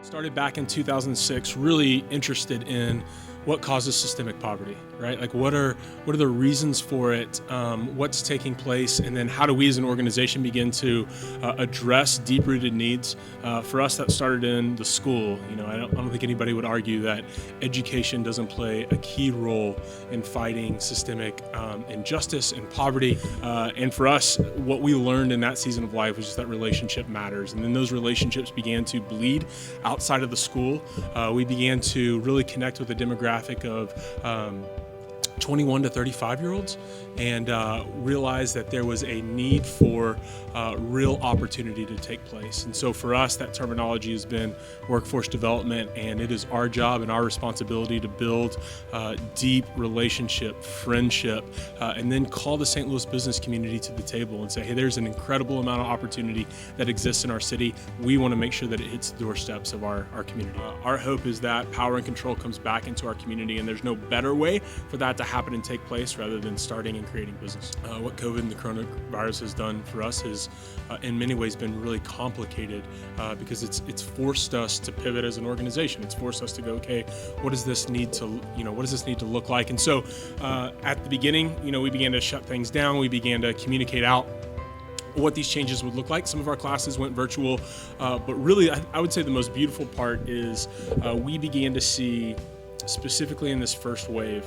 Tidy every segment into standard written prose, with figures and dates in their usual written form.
Started back in 2006, really interested in what causes systemic poverty, right? Like what are the reasons for it? What's taking place, and then how do we as an organization begin to address deep-rooted needs? For us, that started in the school. I don't think anybody would argue that education doesn't play a key role in fighting systemic injustice and poverty. And for us, what we learned in that season of life was just that relationship matters. And then those relationships began to bleed outside of the school. We began to really connect with the demographic of 21 to 35-year-olds and realized that there was a need for real opportunity to take place. And so for us, that terminology has been workforce development, and it is our job and our responsibility to build deep relationship, friendship, and then call the St. Louis business community to the table and say, hey, there's an incredible amount of opportunity that exists in our city. We want to make sure that it hits the doorsteps of our community. Our hope is that power and control comes back into our community, and there's no better way for that to happen and take place rather than starting and creating business. What COVID and the coronavirus has done for us has in many ways been really complicated because it's forced us to pivot as an organization. It's forced us to go, okay, what does this need to look like? And so at the beginning, we began to shut things down. We began to communicate out what these changes would look like. Some of our classes went virtual, but really I would say the most beautiful part is we began to see, specifically in this first wave,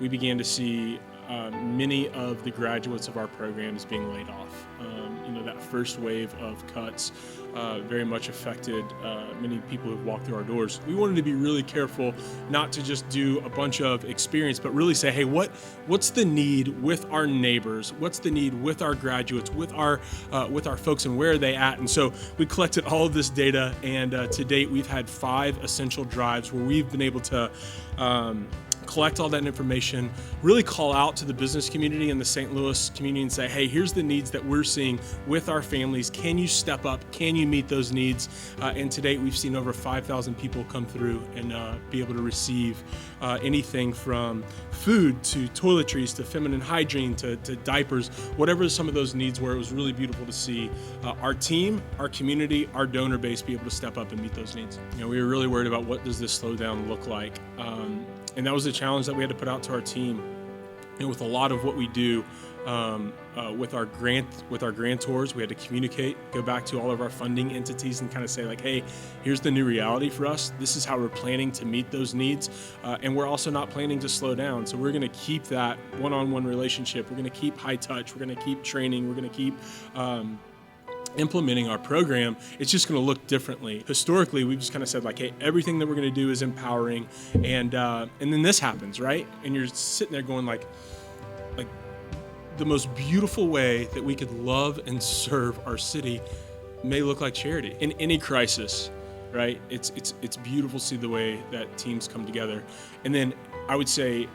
we began to see many of the graduates of our programs being laid off. That first wave of cuts very much affected many people who've walked through our doors. We wanted to be really careful not to just do a bunch of experience, but really say, hey, what's the need with our neighbors? What's the need with our graduates, with our folks, and where are they at? And so we collected all of this data, and to date, we've had 5 essential drives where we've been able to collect all that information, really call out to the business community and the St. Louis community and say, hey, here's the needs that we're seeing with our families. Can you step up? Can you meet those needs? And to date, we've seen over 5,000 people come through and be able to receive anything from food to toiletries to feminine hygiene to diapers, whatever some of those needs were. It was really beautiful to see our team, our community, our donor base be able to step up and meet those needs. We were really worried about what does this slowdown look like. And that was a challenge that we had to put out to our team. And with a lot of what we do with our grantors, we had to communicate, go back to all of our funding entities and kind of say like, hey, here's the new reality for us. This is how we're planning to meet those needs. And we're also not planning to slow down. So we're going to keep that one-on-one relationship. We're going to keep high touch. We're going to keep training. We're going to keep implementing our program. It's just going to look differently. Historically, we've just kind of said like, hey, everything that we're going to do is empowering, and then this happens, right? And you're sitting there going like the most beautiful way that we could love and serve our city may look like charity in any crisis, right? It's beautiful to see the way that teams come together, and then I would say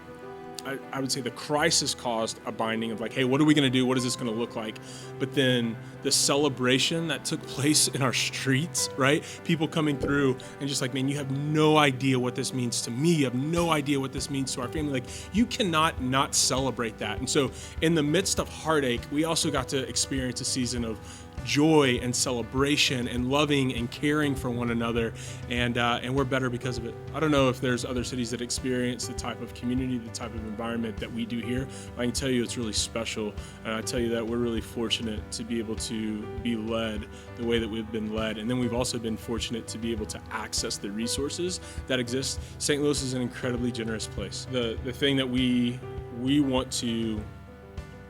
the crisis caused a binding of like, hey, what are we going to do? What is this going to look like? But then the celebration that took place in our streets, right? People coming through and just like, man, you have no idea what this means to me. You have no idea what this means to our family. Like, you cannot not celebrate that. And so in the midst of heartache, we also got to experience a season of joy and celebration and loving and caring for one another, and we're better because of it. I don't know if there's other cities that experience the type of community, the type of environment that we do here. I can tell you it's really special, and I tell you that we're really fortunate to be able to be led the way that we've been led, and then we've also been fortunate to be able to access the resources that exist. St. Louis is an incredibly generous place. The thing that we want to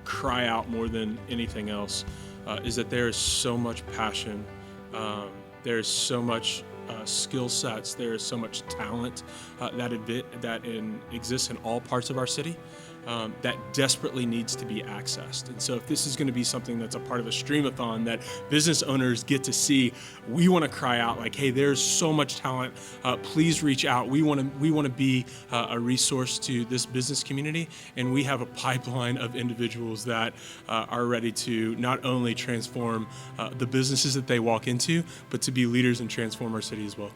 cry out more than anything else is that there is so much passion, there's so much skill sets, there is so much talent that exists in all parts of our city that desperately needs to be accessed. And so if this is going to be something that's a part of a streamathon that business owners get to see, we want to cry out like, hey, there's so much talent. Please reach out. We want to be a resource to this business community, and we have a pipeline of individuals that are ready to not only transform the businesses that they walk into, but to be leaders and transform our city as well.